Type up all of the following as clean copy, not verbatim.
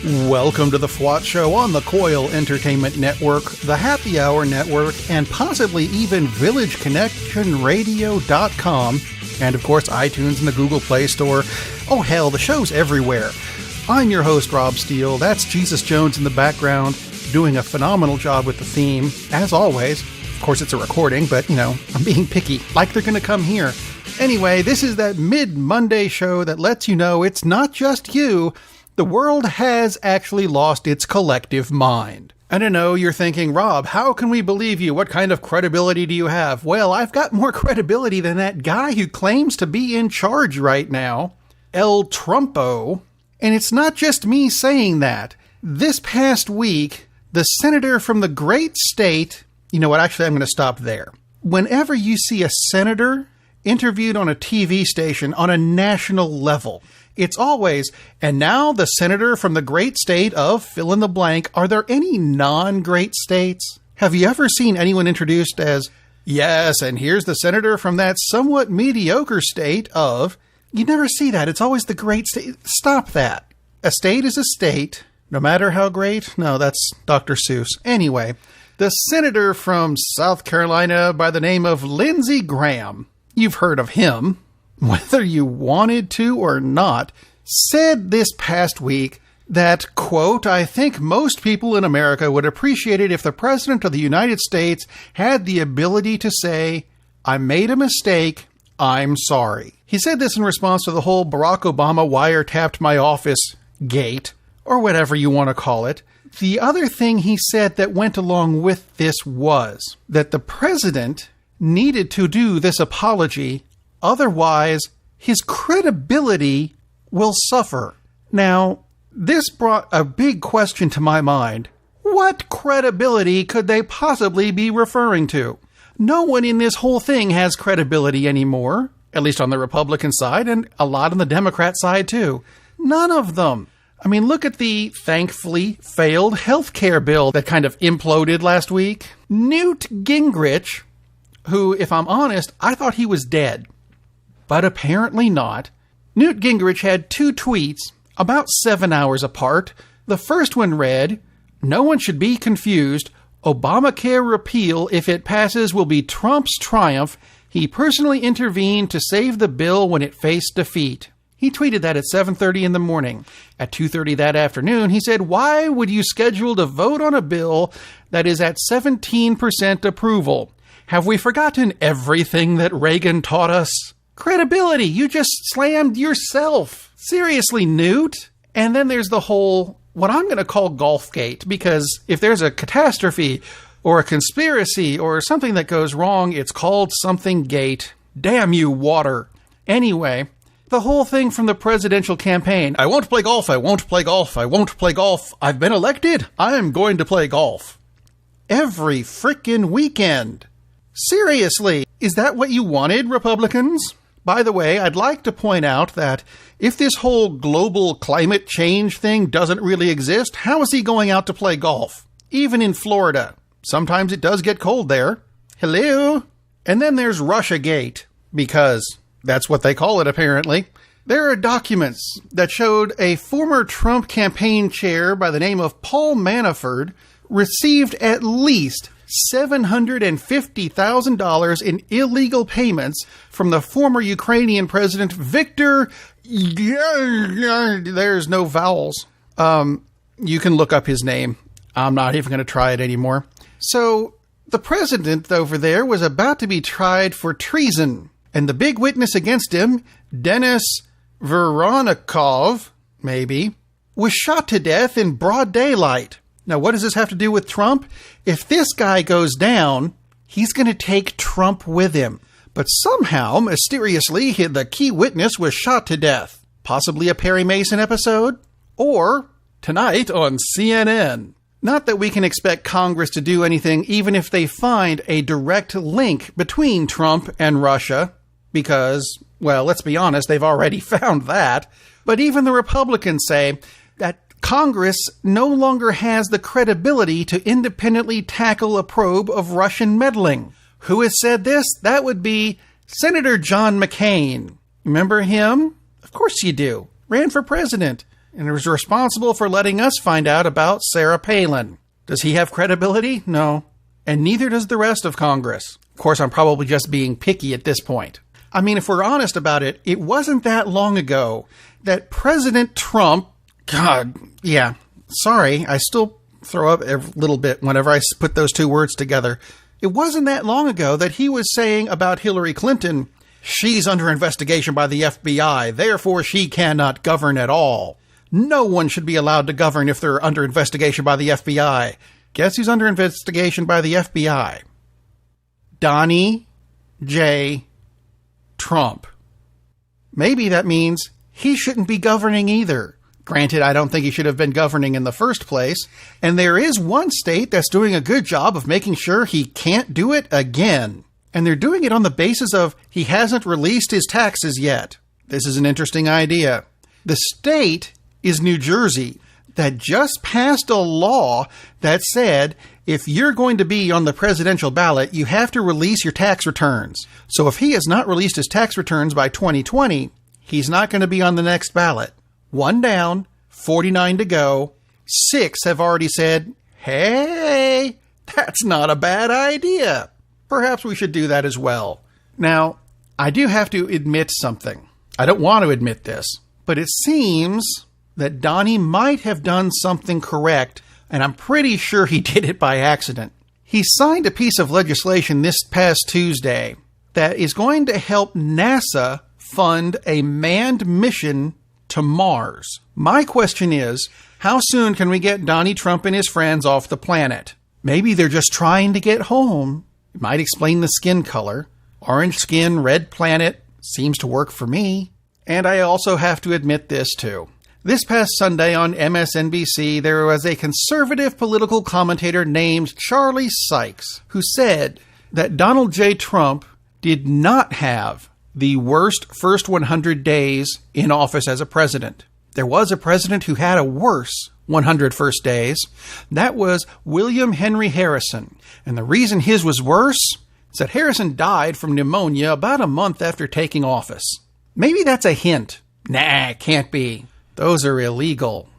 Welcome to the FWOT Show on the Coil Entertainment Network, the Happy Hour Network, and possibly even VillageConnectionRadio.com, and of course iTunes and the Google Play Store. Oh hell, the show's everywhere. I'm your host, Rob Steele. That's Jesus Jones in the background, doing a phenomenal job with the theme, as always. Of course, it's a recording, but, I'm being picky, like they're going to come here. Anyway, this is that mid-Monday show that lets you know it's not just you. The world has actually lost its collective mind. And I know you're thinking, Rob, how can we believe you? What kind of credibility do you have? Well, I've got more credibility than that guy who claims to be in charge right now, El Trumpo. And it's not just me saying that. This past week, the senator from the great state... You know what? Actually, I'm going to stop there. Whenever you see a senator interviewed on a TV station on a national level, it's always, and now the senator from the great state of fill in the blank. Are there any non-great states? Have you ever seen anyone introduced as, yes, and here's the senator from that somewhat mediocre state of... You never see that. It's always the great state. Stop that. A state is a state, no matter how great. No, that's Dr. Seuss. Anyway, the senator from South Carolina by the name of Lindsey Graham, you've heard of him, whether you wanted to or not, said this past week that, quote, I think most people in America would appreciate it if the President of the United States had the ability to say, I made a mistake, I'm sorry. He said this in response to the whole Barack Obama wiretapped my office gate, or whatever you want to call it. The other thing he said that went along with this was that the president needed to do this apology, otherwise his credibility will suffer. Now, this brought a big question to my mind. What credibility could they possibly be referring to? No one in this whole thing has credibility anymore, at least on the Republican side, and a lot on the Democrat side too. None of them. I mean, look at the thankfully failed healthcare bill that kind of imploded last week. Newt Gingrich, who, if I'm honest, I thought he was dead, but apparently not. Newt Gingrich had two tweets about 7 hours apart. The first one read, no one should be confused. Obamacare repeal, if it passes, will be Trump's triumph. He personally intervened to save the bill when it faced defeat. He tweeted that at 7:30 in the morning. At 2:30 that afternoon, he said, why would you schedule to vote on a bill that is at 17% approval? Have we forgotten everything that Reagan taught us? Credibility, you just slammed yourself. Seriously, Newt? And then there's the whole, what I'm going to call Golfgate, because if there's a catastrophe or a conspiracy or something that goes wrong, it's called something gate. Damn you, water. Anyway... The whole thing from the presidential campaign. I won't play golf, I won't play golf, I won't play golf. I've been elected, I'm going to play golf. Every frickin' weekend. Seriously, is that what you wanted, Republicans? By the way, I'd like to point out that if this whole global climate change thing doesn't really exist, how is he going out to play golf? Even in Florida. Sometimes it does get cold there. Hello? And then there's Russiagate, because... that's what they call it, apparently. There are documents that showed a former Trump campaign chair by the name of Paul Manafort received at least $750,000 in illegal payments from the former Ukrainian president, Viktor... There's no vowels. You can look up his name. I'm not even going to try it anymore. So, the president over there was about to be tried for treason. And the big witness against him, Denis Voronikov, maybe, was shot to death in broad daylight. Now, what does this have to do with Trump? If this guy goes down, he's going to take Trump with him. But somehow, mysteriously, the key witness was shot to death. Possibly a Perry Mason episode? Or, tonight on CNN. Not that we can expect Congress to do anything even if they find a direct link between Trump and Russia. Because, well, let's be honest, they've already found that. But even the Republicans say that Congress no longer has the credibility to independently tackle a probe of Russian meddling. Who has said this? That would be Senator John McCain. Remember him? Of course you do. Ran for president. and was responsible for letting us find out about Sarah Palin. Does he have credibility? No. And neither does the rest of Congress. Of course, I'm probably just being picky at this point. I mean, if we're honest about it, it wasn't that long ago that President Trump, God, yeah, sorry, I still throw up a little bit whenever I put those two words together. It wasn't that long ago that he was saying about Hillary Clinton, she's under investigation by the FBI, therefore she cannot govern at all. No one should be allowed to govern if they're under investigation by the FBI. Guess who's under investigation by the FBI? Donnie J. Trump. Maybe that means he shouldn't be governing either. Granted, I don't think he should have been governing in the first place. And there is one state that's doing a good job of making sure he can't do it again. And they're doing it on the basis of he hasn't released his taxes yet. This is an interesting idea. The state is New Jersey, that just passed a law that said if you're going to be on the presidential ballot, you have to release your tax returns. So if he has not released his tax returns by 2020, he's not going to be on the next ballot. 1 down, 49 to go. 6 have already said, hey, that's not a bad idea. Perhaps we should do that as well. Now, I do have to admit something. I don't want to admit this, but it seems that Donnie might have done something correct, and I'm pretty sure he did it by accident. He signed a piece of legislation this past Tuesday that is going to help NASA fund a manned mission to Mars. My question is, how soon can we get Donnie Trump and his friends off the planet? Maybe they're just trying to get home. It might explain the skin color. Orange skin, red planet seems to work for me. And I also have to admit this too. This past Sunday on MSNBC, there was a conservative political commentator named Charlie Sykes who said that Donald J. Trump did not have the worst first 100 days in office as a president. There was a president who had a worse 100 first days. That was William Henry Harrison. And the reason his was worse is that Harrison died from pneumonia about a month after taking office. Maybe that's a hint. Nah, can't be. Those are illegal.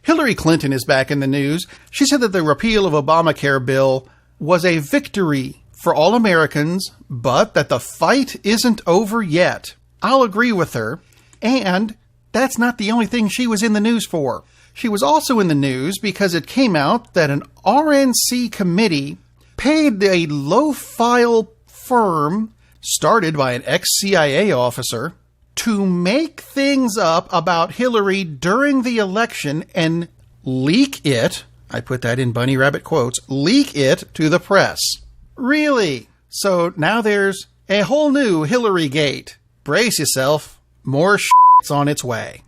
Hillary Clinton is back in the news. She said that the repeal of Obamacare bill was a victory for all Americans, but that the fight isn't over yet. I'll agree with her. And that's not the only thing she was in the news for. She was also in the news because it came out that an RNC committee paid a low-file firm started by an ex-CIA officer to make things up about Hillary during the election and leak it, I put that in bunny rabbit quotes, leak it to the press. Really? So now there's a whole new Hillary Gate. Brace yourself, more shit's on its way.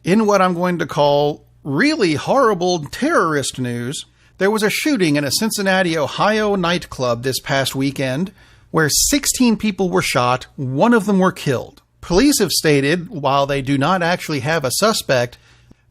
In what I'm going to call really horrible terrorist news, there was a shooting in a Cincinnati, Ohio nightclub this past weekend where 16 people were shot, 1 of them were killed. Police have stated, while they do not actually have a suspect,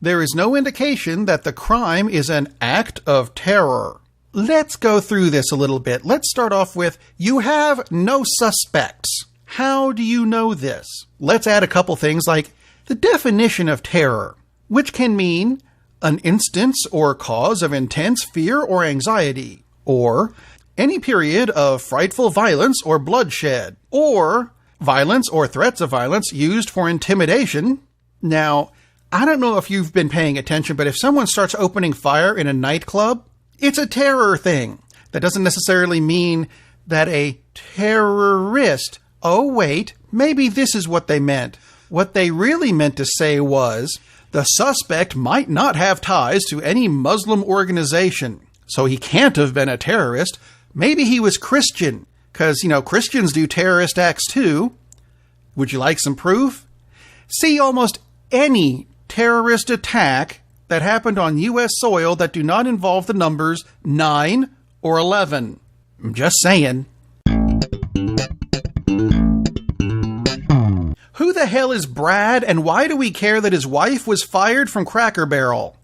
there is no indication that the crime is an act of terror. Let's go through this a little bit. Let's start off with, you have no suspects. How do you know this? Let's add a couple things like the definition of terror, which can mean an instance or cause of intense fear or anxiety, or any period of frightful violence or bloodshed, or violence or threats of violence used for intimidation. Now, I don't know if you've been paying attention, but if someone starts opening fire in a nightclub, it's a terror thing. That doesn't necessarily mean that a terrorist, oh wait, maybe this is what they meant. What they really meant to say was, the suspect might not have ties to any Muslim organization, so he can't have been a terrorist. Maybe he was Christian, because, Christians do terrorist acts too. Would you like some proof? See almost any terrorist attack that happened on U.S. soil that do not involve the numbers 9 or 11. I'm just saying. Who the hell is Brad, and why do we care that his wife was fired from Cracker Barrel?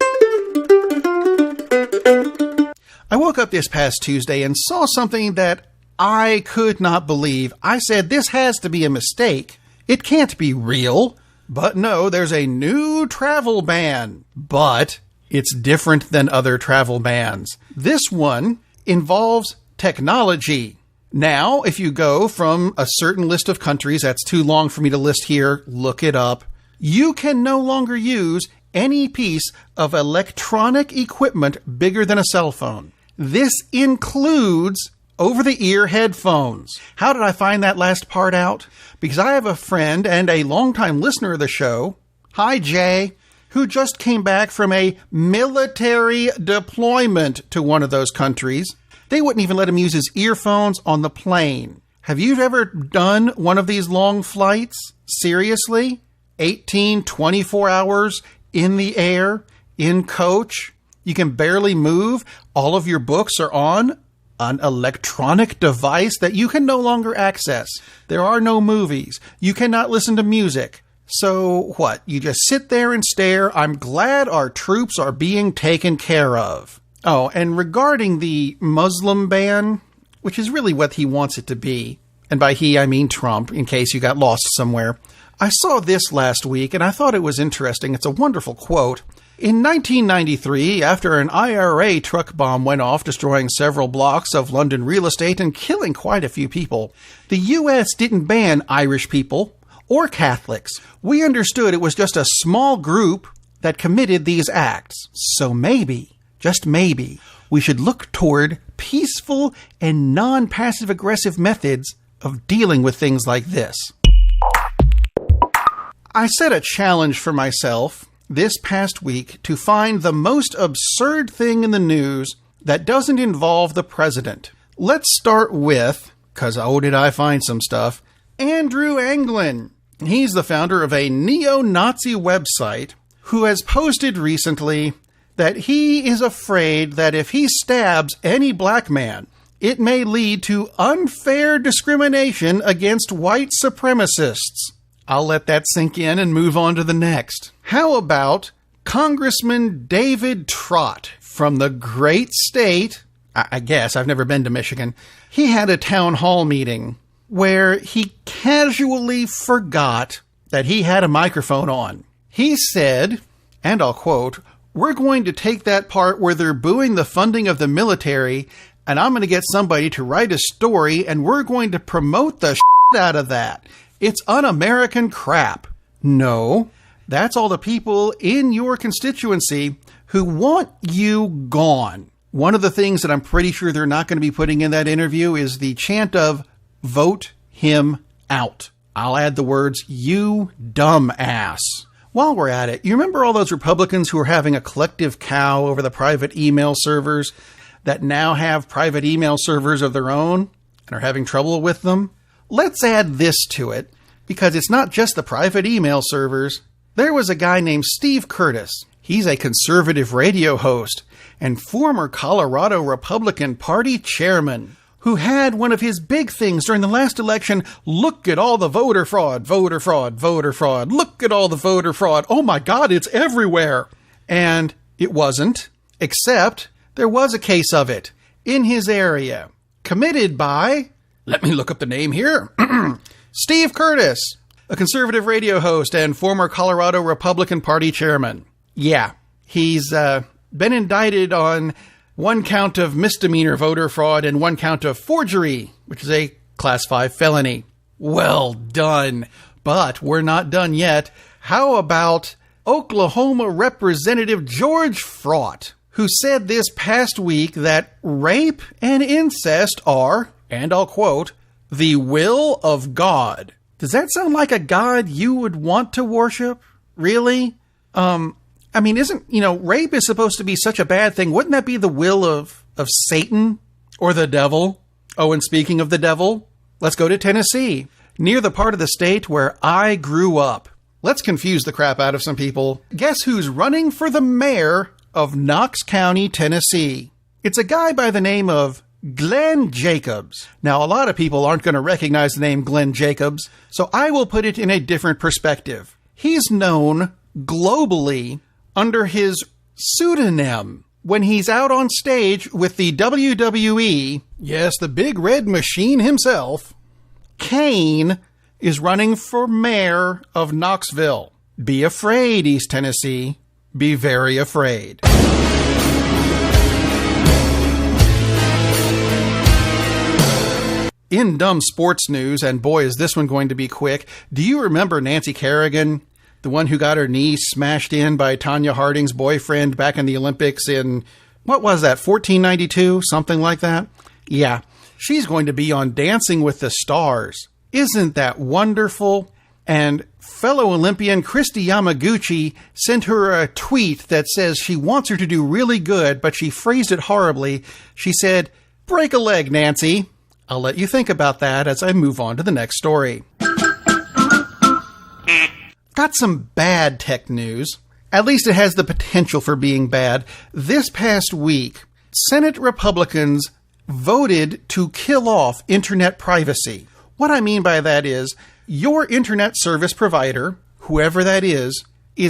I woke up this past Tuesday and saw something that I could not believe. I said, this has to be a mistake. It can't be real. But no, there's a new travel ban. But it's different than other travel bans. This one involves technology. Now, if you go from a certain list of countries, that's too long for me to list here, look it up, you can no longer use any piece of electronic equipment bigger than a cell phone. This includes over-the-ear headphones. How did I find that last part out? Because I have a friend and a longtime listener of the show, hi Jay, who just came back from a military deployment to one of those countries. They wouldn't even let him use his earphones on the plane. Have you ever done one of these long flights? Seriously? 18, 24 hours in the air, in coach? You can barely move. All of your books are on an electronic device that you can no longer access. There are no movies. You cannot listen to music. So what? You just sit there and stare. I'm glad our troops are being taken care of. Oh, and regarding the Muslim ban, which is really what he wants it to be, and by he I mean Trump, in case you got lost somewhere, I saw this last week and I thought it was interesting. It's a wonderful quote. In 1993, after an IRA truck bomb went off, destroying several blocks of London real estate and killing quite a few people, the U.S. didn't ban Irish people or Catholics. We understood it was just a small group that committed these acts. So maybe, just maybe, we should look toward peaceful and non-passive-aggressive methods of dealing with things like this. I set a challenge for myself this past week to find the most absurd thing in the news that doesn't involve the president. Let's start with, because oh did I find some stuff, Andrew Anglin. He's the founder of a neo-Nazi website who has posted recently that he is afraid that if he stabs any black man, it may lead to unfair discrimination against white supremacists. I'll let that sink in and move on to the next. How about Congressman David Trott from the great state, I guess, I've never been to Michigan. He had a town hall meeting where he casually forgot that he had a microphone on. He said, and I'll quote, "We're going to take that part where they're booing the funding of the military, and I'm going to get somebody to write a story, and we're going to promote the shit out of that. It's un-American crap." No, that's all the people in your constituency who want you gone. One of the things that I'm pretty sure they're not going to be putting in that interview is the chant of, "Vote him out." I'll add the words, "you dumb ass." While we're at it, you remember all those Republicans who were having a collective cow over the private email servers that now have private email servers of their own and are having trouble with them? Let's add this to it, because it's not just the private email servers. There was a guy named Steve Curtis. He's a conservative radio host and former Colorado Republican Party chairman who had one of his big things during the last election. Look at all the voter fraud, voter fraud, voter fraud. Look at all the voter fraud. Oh my God, it's everywhere. And it wasn't, except there was a case of it in his area committed by, let me look up the name here, Steve Curtis, a conservative radio host and former Colorado Republican Party chairman. Yeah, he's been indicted on one count of misdemeanor voter fraud and one count of forgery, which is a Class 5 felony. Well done. But we're not done yet. How about Oklahoma Representative George Fraught, who said this past week that rape and incest are, and I'll quote, "the will of God." Does that sound like a God you would want to worship? Really? I mean, isn't, rape is supposed to be such a bad thing. Wouldn't that be the will of Satan or the devil? Oh, and speaking of the devil, let's go to Tennessee, near the part of the state where I grew up. Let's confuse the crap out of some people. Guess who's running for the mayor of Knox County, Tennessee? It's a guy by the name of Glenn Jacobs. Now, a lot of people aren't going to recognize the name Glenn Jacobs, so I will put it in a different perspective. He's known globally under his pseudonym. when he's out on stage with the WWE, yes, the big red machine himself, Kane is running for mayor of Knoxville. Be afraid, East Tennessee. Be very afraid. In dumb sports news, and boy is this one going to be quick, do you remember Nancy Kerrigan? The one who got her knee smashed in by Tonya Harding's boyfriend back in the Olympics in, what was that, 1492? Something like that? Yeah, she's going to be on Dancing with the Stars. Isn't that wonderful? And fellow Olympian Kristi Yamaguchi sent her a tweet that says she wants her to do really good, but she phrased it horribly. She said, "Break a leg, Nancy." I'll let you think about that as I move on to the next story. Got some bad tech news. At least it has the potential for being bad. This past week, Senate Republicans voted to kill off internet privacy. What I mean by that is, your internet service provider, whoever that is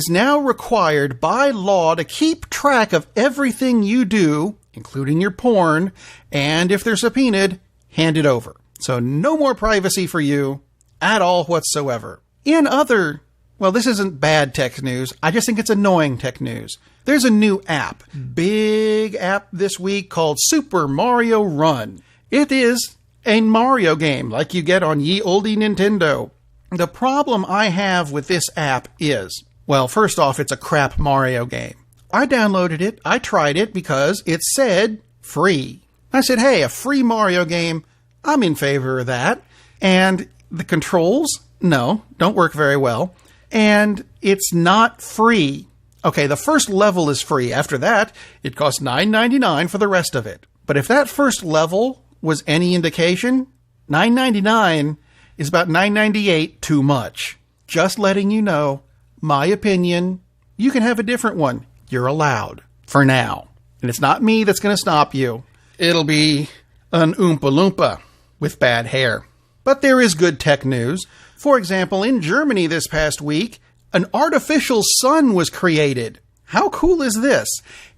now required by law to keep track of everything you do, including your porn, and if they're subpoenaed, hand it over. So no more privacy for you at all whatsoever. In other, well, this isn't bad tech news. I just think it's annoying tech news. There's a new app, big app this week called Super Mario Run. It is a Mario game like you get on ye olde Nintendo. The problem I have with this app is, well, first off, it's a crap Mario game. I downloaded it, I tried it because it said free. I said, hey, a free Mario game, I'm in favor of that. And the controls, no, don't work very well. And it's not free. Okay, the first level is free. After that, it costs $9.99 for the rest of it. But if that first level was any indication, $9.99 is about $9.98 too much. Just letting you know, my opinion, you can have a different one. You're allowed. For now. And it's not me that's going to stop you. It'll be an Oompa Loompa with bad hair. But there is good tech news. For example, in Germany this past week, an artificial sun was created. How cool is this?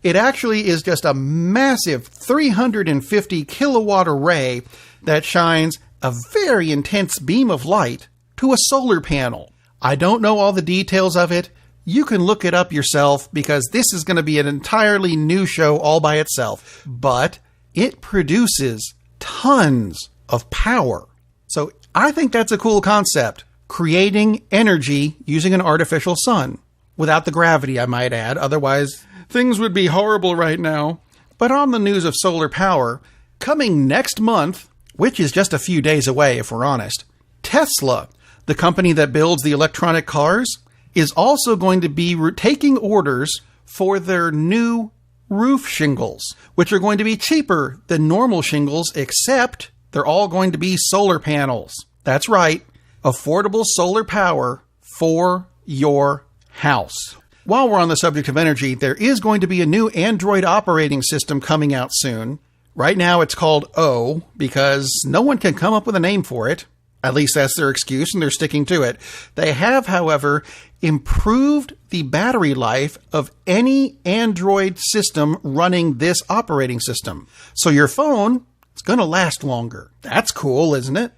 It actually is just a massive 350 kilowatt array that shines a very intense beam of light to a solar panel. I don't know all the details of it. You can look it up yourself because this is going to be an entirely new show all by itself. But it produces tons of power. So I think that's a cool concept. Creating energy using an artificial sun. Without the gravity, I might add. Otherwise, things would be horrible right now. But on the news of solar power, coming next month, which is just a few days away if we're honest, Tesla, the company that builds the electronic cars, is also going to be taking orders for their new roof shingles, which are going to be cheaper than normal shingles, except they're all going to be solar panels. That's right, affordable solar power for your house. While we're on the subject of energy, there is going to be a new Android operating system coming out soon. Right now it's called O, because no one can come up with a name for it. At least that's their excuse, and they're sticking to it. They have, however, improved the battery life of any Android system running this operating system. So your phone is going to last longer. That's cool, isn't it?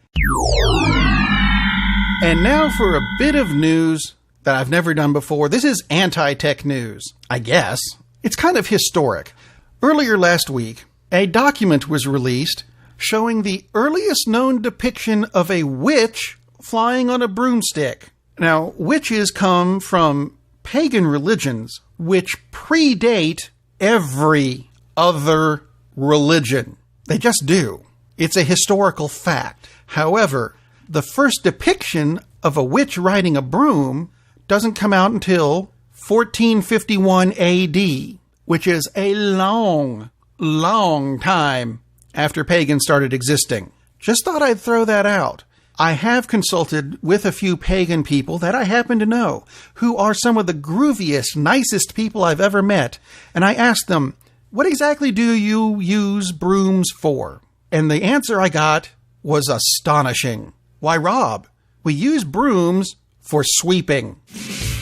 And now for a bit of news that I've never done before. This is AntiTech news, I guess. It's kind of historic. Earlier last week, a document was released showing the earliest known depiction of a witch flying on a broomstick. Now, witches come from pagan religions which predate every other religion. They just do. It's a historical fact. However, the first depiction of a witch riding a broom doesn't come out until 1451 AD, which is a long, long time after pagans started existing. Just thought I'd throw that out. I have consulted with a few pagan people that I happen to know, who are some of the grooviest, nicest people I've ever met, and I asked them, what exactly do you use brooms for? And the answer I got was astonishing. Why, Rob, we use brooms for sweeping.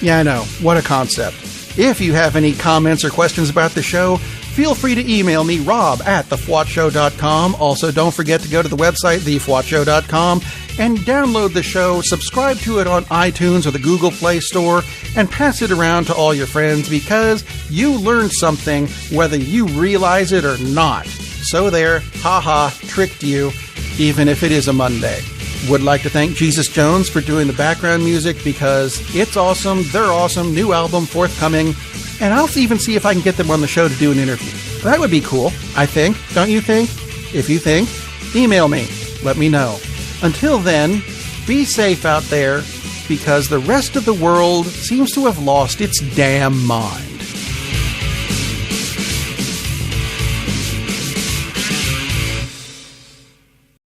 Yeah, I know. What a concept. If you have any comments or questions about the show, feel free to email me, rob@thefwotshow.com. Also, don't forget to go to the website, thefwotshow.com, and download the show, subscribe to it on iTunes or the Google Play Store, and pass it around to all your friends because you learned something whether you realize it or not. So there, haha, tricked you, even if it is a Monday. Would like to thank Jesus Jones for doing the background music because it's awesome, they're awesome, new album forthcoming, and I'll even see if I can get them on the show to do an interview. That would be cool, I think. Don't you think? If you think, email me. Let me know. Until then, be safe out there because the rest of the world seems to have lost its damn mind.